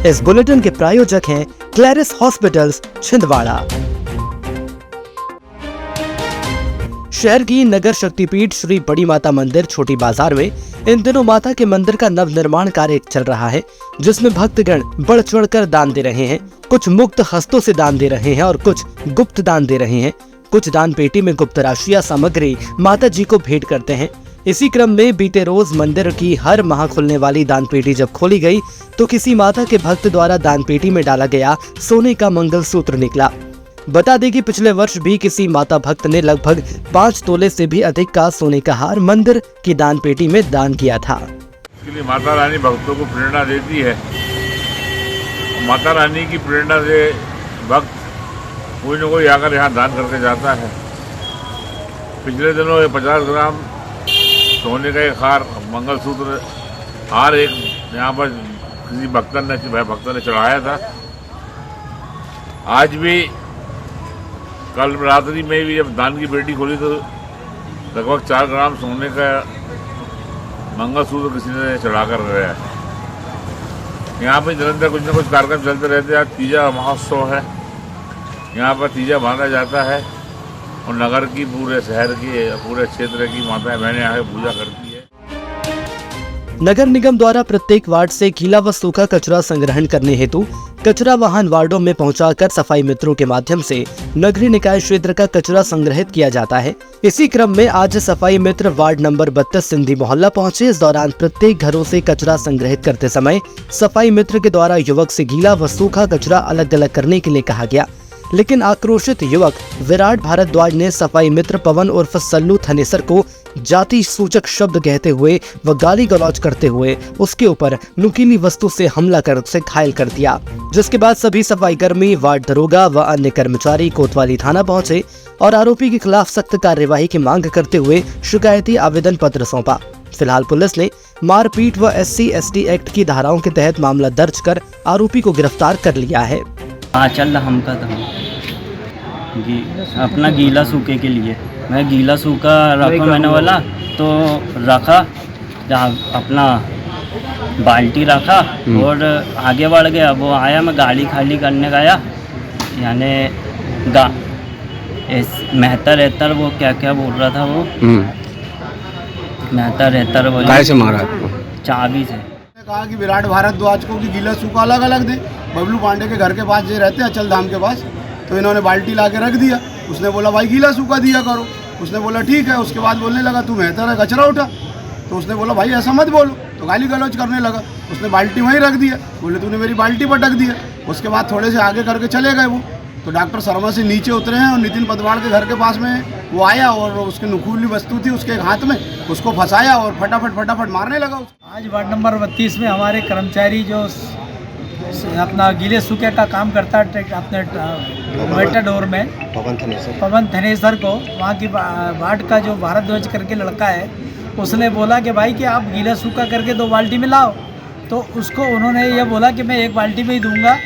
इस बुलेटिन के प्रायोजक हैं क्लैरिस हॉस्पिटल्स छिंदवाड़ा। शहर की नगर शक्तिपीठ श्री बड़ी माता मंदिर छोटी बाजार में इन दिनों माता के मंदिर का नवनिर्माण कार्य चल रहा है, जिसमें भक्तगण बढ़ चढ़कर दान दे रहे हैं। कुछ मुक्त हस्तों से दान दे रहे हैं और कुछ गुप्त दान दे रहे हैं। कुछ दान पेटी में गुप्त राशि या सामग्री माता जी को भेंट करते हैं। इसी क्रम में बीते रोज मंदिर की हर माह खुलने वाली दान पेटी जब खोली गई तो किसी माता के भक्त द्वारा दान पेटी में डाला गया सोने का मंगलसूत्र निकला। बता दें कि पिछले वर्ष भी किसी माता भक्त ने लगभग 5 तोले से भी अधिक का सोने का हार मंदिर की दान पेटी में दान किया था। इसके लिए माता रानी भक्तों को प्रेरणा देती है। माता रानी की प्रेरणा से भक्त कोई न कोई आकर यहाँ दान करके जाता है। पिछले दिनों 50 ग्राम सोने का एक हार मंगलसूत्र हार एक यहाँ पर किसी भक्त ने चढ़ाया था। आज भी कल रात्रि में भी जब दान की पेटी खोली तो लगभग 4 ग्राम सोने का मंगलसूत्र किसी ने चढ़ा कर गया है। यहाँ पे निरंतर कुछ न कुछ कार्यक्रम चलते रहते हैं। आज तीजा महोत्सव है, यहाँ पर तीजा बांधा जाता है और नगर की, पूरे शहर की, पूरे क्षेत्र की माताएं बहनें आकर पूजा करती है। नगर निगम द्वारा प्रत्येक वार्ड से गीला व सूखा कचरा संग्रहण करने हेतु कचरा वाहन वार्डों में पहुंचाकर सफाई मित्रों के माध्यम से नगरीय निकाय क्षेत्र का कचरा संग्रहित किया जाता है। इसी क्रम में आज सफाई मित्र वार्ड नंबर 32 सिंधी मोहल्ला पहुंचे। इस दौरान प्रत्येक घरों से कचरा संग्रहित करते समय सफाई मित्र के द्वारा युवक से गीला व सूखा कचरा अलग अलग करने के लिए कहा गया, लेकिन आक्रोशित युवक विराट भारद्वाज ने सफाई मित्र पवन उर्फ सल्लू थनेसर को जाति सूचक शब्द कहते हुए व गाली गलौज करते हुए उसके ऊपर नुकीली वस्तु से हमला कर उसे घायल कर दिया, जिसके बाद सभी सफाई कर्मी, वार्ड दरोगा व अन्य कर्मचारी कोतवाली थाना पहुंचे और आरोपी के खिलाफ सख्त कार्यवाही की मांग करते हुए शिकायती आवेदन पत्र सौंपा। फिलहाल पुलिस ने मारपीट व SC/ST एक्ट की धाराओं के तहत मामला दर्ज कर आरोपी को गिरफ्तार कर लिया है। चल हमका था अपना गीला सूखे के लिए मैं गीला सूखा रखा मैंने वाला तो रखा, जहाँ अपना बाल्टी रखा और आगे बढ़ गया। वो आया, मैं गाड़ी खाली करने गया, यानी मेहतर वो क्या क्या बोल रहा था, वो मेहतर वो काय से मारा आपको? चाबी से। कहा कि विराट भारद्वाज को कि गीला सूखा अलग अलग दे। बबलू पांडे के घर के पास जो रहते हैं अचल धाम के पास, तो इन्होंने बाल्टी ला के रख दिया। उसने बोला भाई गीला सूखा दिया करो। उसने बोला ठीक है। उसके बाद बोलने लगा तू मेहतर है, कचरा उठा। तो उसने बोला भाई ऐसा मत बोलो, तो गाली गलौज करने लगा। उसने बाल्टी वहीं रख दिया, बोले तूने मेरी बाल्टी पटक दिया। उसके बाद थोड़े से आगे करके चले गए वो, तो डॉक्टर शर्मा से नीचे उतरे हैं और नितिन पदवाड़ के घर के पास में वो आया और उसकी नुकीली वस्तु थी उसके हाथ में, उसको फंसाया और फटाफट मारने लगा। आज वार्ड नंबर 32 में हमारे कर्मचारी जो अपना गीले सूखे का काम करता है अपने मेटाडोर में, पवन थनेसर को, वहाँ की वार्ड का जो भारद्वाज करके लड़का है, उसने बोला कि भाई कि आप गीला सूखा करके 2 बाल्टी में लाओ। तो उसको उन्होंने ये बोला कि मैं 1 बाल्टी में ही दूंगा।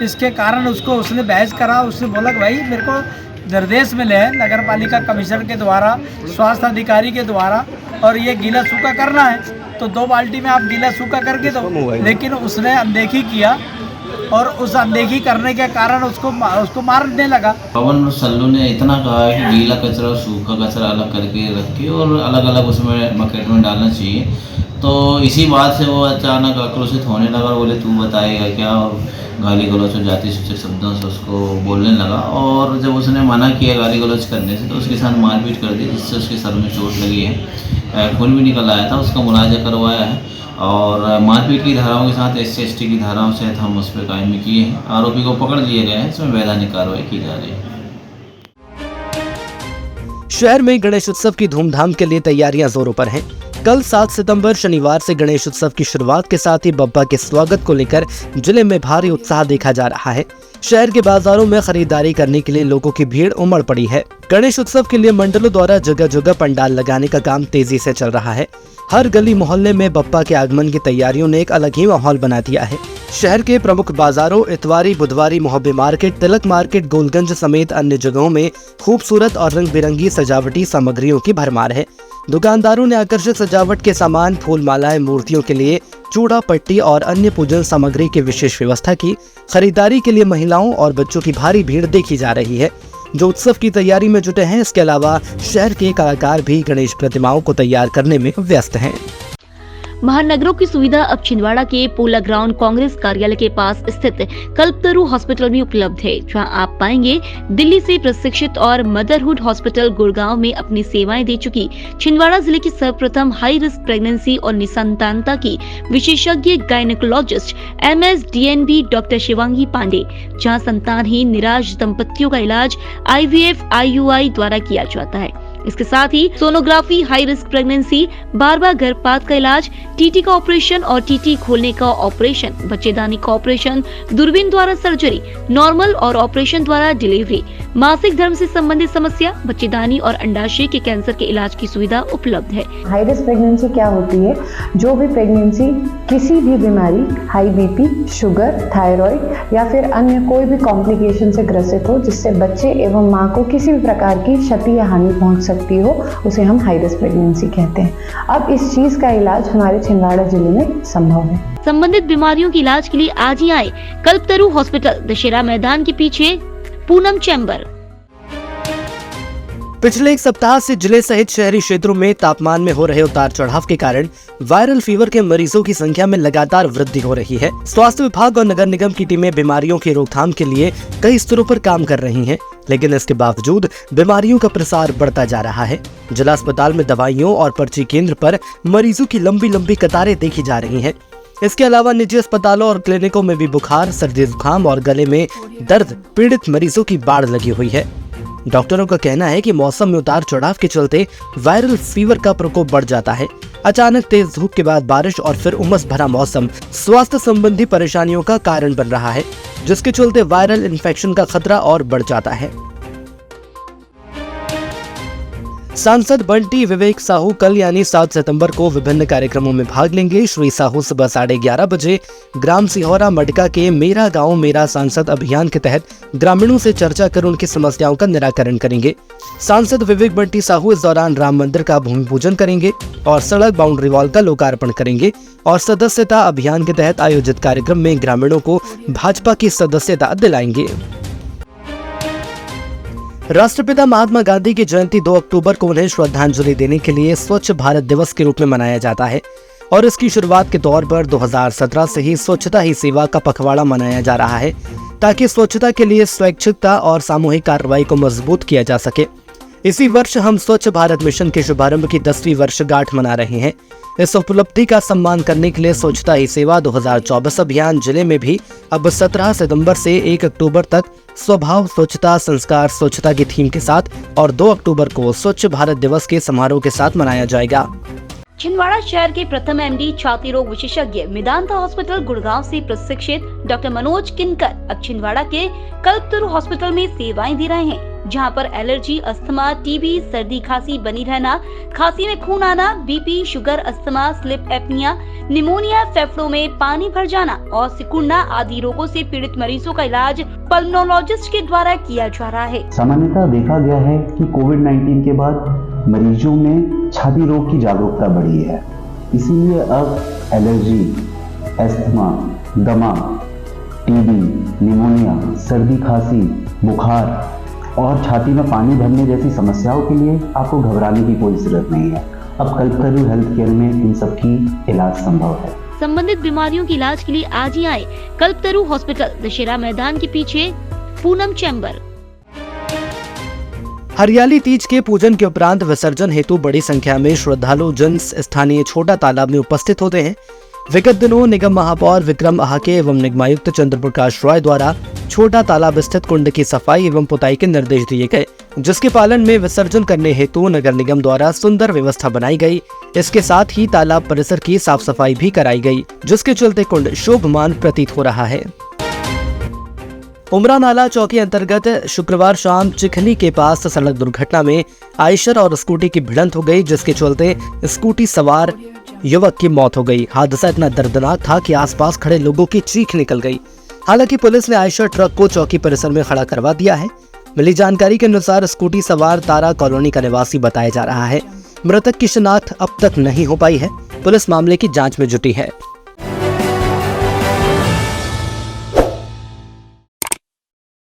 इसके कारण उसने बहस करा। उसने बोला कि भाई मेरे को निर्देश मिले हैं नगर पालिका कमिश्नर के द्वारा, स्वास्थ्य अधिकारी के द्वारा, और ये गीला सूखा करना है तो 2 बाल्टी में आप गीला सूखा करके दो। लेकिन उसने अनदेखी किया और उस अनदेखी करने के कारण उसको मारने लगा। पवन और सल्लू ने इतना कहा कि गीला कचरा और सूखा कचरा अलग करके रखे और अलग अलग उसमें बकेट में डालना चाहिए। तो इसी बात से वो अचानक आक्रोशित होने लगा और बोले तू बताएगा क्या, और गाली गलौज और जाति सूचक शब्दों से उसको बोलने लगा। और जब उसने मना किया गाली गलौज करने से तो उसके साथ मारपीट कर दी, जिससे उसके सर में चोट लगी है, खून भी निकल आया था। उसका मुलाजा करवाया है और मारपीट की धाराओं के साथ SC/ST की धाराओं से हम उस पर कायमी किए हैं। आरोपी को पकड़ लिए गए हैं, इसमें वैधानिक कार्रवाई की जा रही है। शहर में गणेश उत्सव की धूमधाम के लिए तैयारियां जोरों पर हैं। कल 7 सितंबर शनिवार से गणेश उत्सव की शुरुआत के साथ ही बप्पा के स्वागत को लेकर जिले में भारी उत्साह देखा जा रहा है। शहर के बाजारों में खरीदारी करने के लिए लोगों की भीड़ उमड़ पड़ी है। गणेश उत्सव के लिए मंडलों द्वारा जगह जगह पंडाल लगाने का काम तेजी से चल रहा है। हर गली मोहल्ले में बप्पा के आगमन की तैयारियों ने एक अलग ही माहौल बना दिया है। शहर के प्रमुख बाजारों इतवारी, बुधवारी, मोहब्बे मार्केट, तिलक मार्केट, गोलगंज समेत अन्य जगहों में खूबसूरत और रंग बिरंगी सजावटी सामग्रियों की भरमार है। दुकानदारों ने आकर्षक सजावट के सामान, फूल मालाएं, मूर्तियों के लिए चूड़ा पट्टी और अन्य पूजन सामग्री की विशेष व्यवस्था की। खरीदारी के लिए महिलाओं और बच्चों की भारी भीड़ देखी जा रही है, जो उत्सव की तैयारी में जुटे हैं। इसके अलावा शहर के कलाकार भी गणेश प्रतिमाओं को तैयार करने में व्यस्त हैं। महानगरों की सुविधा अब छिंदवाड़ा के पोला ग्राउंड कांग्रेस कार्यालय के पास स्थित कल्पतरु हॉस्पिटल में उपलब्ध है, जहां आप पाएंगे दिल्ली से प्रशिक्षित और मदरहुड हॉस्पिटल गुड़गांव में अपनी सेवाएं दे चुकी छिंदवाड़ा जिले की सर्वप्रथम हाई रिस्क प्रेगनेंसी और निसंतानता की विशेषज्ञ gynaecologist MSDNB doctor Shivangi Pandey, जहाँ संतानहीन निराश दंपतियों का इलाज IVF IUI द्वारा किया जाता है। इसके साथ ही सोनोग्राफी, हाई रिस्क प्रेगनेंसी, बार-बार गर्भपात का इलाज, TT का ऑपरेशन और TT खोलने का ऑपरेशन, बच्चेदानी का ऑपरेशन, दूरबीन द्वारा सर्जरी, नॉर्मल और ऑपरेशन द्वारा डिलीवरी, मासिक धर्म से संबंधित समस्या, बच्चेदानी और अंडाशय के कैंसर के इलाज की सुविधा उपलब्ध है। हाई रिस्क प्रेगनेंसी क्या होती है? जो भी प्रेगनेंसी किसी भी बीमारी, हाई BP, शुगर, थायराइड या फिर अन्य कोई भी कॉम्प्लिकेशन से ग्रसित हो, जिससे बच्चे एवं माँ को किसी भी प्रकार की क्षति या हानि पहुंच सकती हो, उसे हम हाई रिस्क प्रेगनेंसी कहते हैं। अब इस चीज का इलाज हमारे छिंदवाड़ा जिले में संभव है। संबंधित बीमारियों के इलाज के लिए आज ही आए कल्पतरु हॉस्पिटल, दशहरा मैदान के पीछे, पूनम चैम्बर। पिछले एक सप्ताह से जिले सहित शहरी क्षेत्रों में तापमान में हो रहे उतार चढ़ाव के कारण वायरल फीवर के मरीजों की संख्या में लगातार वृद्धि हो रही है। स्वास्थ्य विभाग और नगर निगम की टीमें बीमारियों की रोकथाम के लिए कई स्तरों पर काम कर रही हैं, लेकिन इसके बावजूद बीमारियों का प्रसार बढ़ता जा रहा है। जिला अस्पताल में दवाइयों और पर्ची केंद्र पर मरीजों की लंबी लंबी कतारें देखी जा रही हैं। इसके अलावा निजी अस्पतालों और क्लिनिकों में भी बुखार, सर्दी, जुकाम और गले में दर्द पीड़ित मरीजों की बाढ़ लगी हुई है। डॉक्टरों का कहना है कि मौसम में उतार चढ़ाव के चलते वायरल फीवर का प्रकोप बढ़ जाता है। अचानक तेज धूप के बाद बारिश और फिर उमस भरा मौसम स्वास्थ्य संबंधी परेशानियों का कारण बन रहा है, जिसके चलते वायरल इन्फेक्शन का खतरा और बढ़ जाता है। सांसद बंटी विवेक साहू कल यानी 7 सितंबर को विभिन्न कार्यक्रमों में भाग लेंगे। श्री साहू सुबह 11:30 बजे ग्राम सिहोरा मडका के मेरा गांव मेरा सांसद अभियान के तहत ग्रामीणों से चर्चा कर उनकी समस्याओं का निराकरण करेंगे। सांसद विवेक बंटी साहू इस दौरान राम मंदिर का भूमि पूजन करेंगे और सड़क बाउंड्री वॉल का लोकार्पण करेंगे और सदस्यता अभियान के तहत आयोजित कार्यक्रम में ग्रामीणों को भाजपा की सदस्यता दिलाएंगे। राष्ट्रपिता महात्मा गांधी की जयंती 2 अक्टूबर को उन्हें श्रद्धांजलि देने के लिए स्वच्छ भारत दिवस के रूप में मनाया जाता है और इसकी शुरुआत के तौर पर 2017 से ही स्वच्छता ही सेवा का पखवाड़ा मनाया जा रहा है, ताकि स्वच्छता के लिए स्वैच्छिकता और सामूहिक कार्रवाई को मजबूत किया जा सके। इसी वर्ष हम स्वच्छ भारत मिशन के शुभारंभ की 10वीं वर्षगांठ मना रहे हैं। इस उपलब्धि का सम्मान करने के लिए स्वच्छता ही सेवा 2024 अभियान जिले में भी अब 17 सितंबर से 1 अक्टूबर तक स्वभाव स्वच्छता संस्कार स्वच्छता की थीम के साथ और 2 अक्टूबर को स्वच्छ भारत दिवस के समारोह के साथ मनाया जाएगा। छिंदवाड़ा शहर के प्रथम MD छाती रोग विशेषज्ञ मेदांता हॉस्पिटल गुड़गांव से प्रशिक्षित डॉक्टर मनोज किनकर अब छिंदवाड़ा के कल्पतरु हॉस्पिटल में सेवाएं दे रहे हैं, जहां पर एलर्जी, अस्थमा, TB, सर्दी खांसी बनी रहना, खांसी में खून आना, BP, sugar, asthma, slip apnoea, pneumonia, फेफड़ों में पानी भर जाना और सिकुड़ना आदि रोगों से पीड़ित मरीजों का इलाज पल्मोनोलॉजिस्ट के द्वारा किया जा रहा है। सामान्यतः देखा गया है कि कोविड-19 के बाद मरीजों में छाती रोग की जागरूकता बढ़ी है, इसीलिए अब एलर्जी, अस्थमा, दमा, TB, निमोनिया, सर्दी खांसी, बुखार और छाती में पानी भरने जैसी समस्याओं के लिए आपको घबराने की कोई जरूरत नहीं है। अब कल्पतरु हेल्थ केयर में इन सब की इलाज संभव है। संबंधित बीमारियों के इलाज के लिए आज ही आए कल्पतरु हॉस्पिटल, दशहरा मैदान के पीछे, पूनम चैम्बर। हरियाली तीज के पूजन के उपरांत विसर्जन हेतु बड़ी संख्या में श्रद्धालु जन स्थानीय छोटा तालाब में उपस्थित होते हैं। विगत दिनों निगम महापौर विक्रम आहाके एवं निगमायुक्त चंद्र प्रकाश रॉय द्वारा छोटा तालाब स्थित कुंड की सफाई एवं पुताई के निर्देश दिए गए, जिसके पालन में विसर्जन करने हेतु नगर निगम द्वारा सुंदर व्यवस्था बनाई गई। इसके साथ ही तालाब परिसर की साफ सफाई भी कराई गई, जिसके चलते कुंड शोभमान प्रतीत हो रहा है। उमरा नाला चौकी अंतर्गत शुक्रवार शाम चिखली के पास सड़क दुर्घटना में आयशर और स्कूटी की भिड़ंत हो गई, जिसके चलते स्कूटी सवार युवक की मौत हो गई। हादसा इतना दर्दनाक था कि आसपास खड़े लोगों की चीख निकल गई। हालांकि पुलिस ने आयशर ट्रक को चौकी परिसर में खड़ा करवा दिया है। मिली जानकारी के अनुसार स्कूटी सवार तारा कॉलोनी का निवासी बताया जा रहा है। मृतक की शिनाख्त अब तक नहीं हो पाई है। पुलिस मामले की जांच में जुटी है।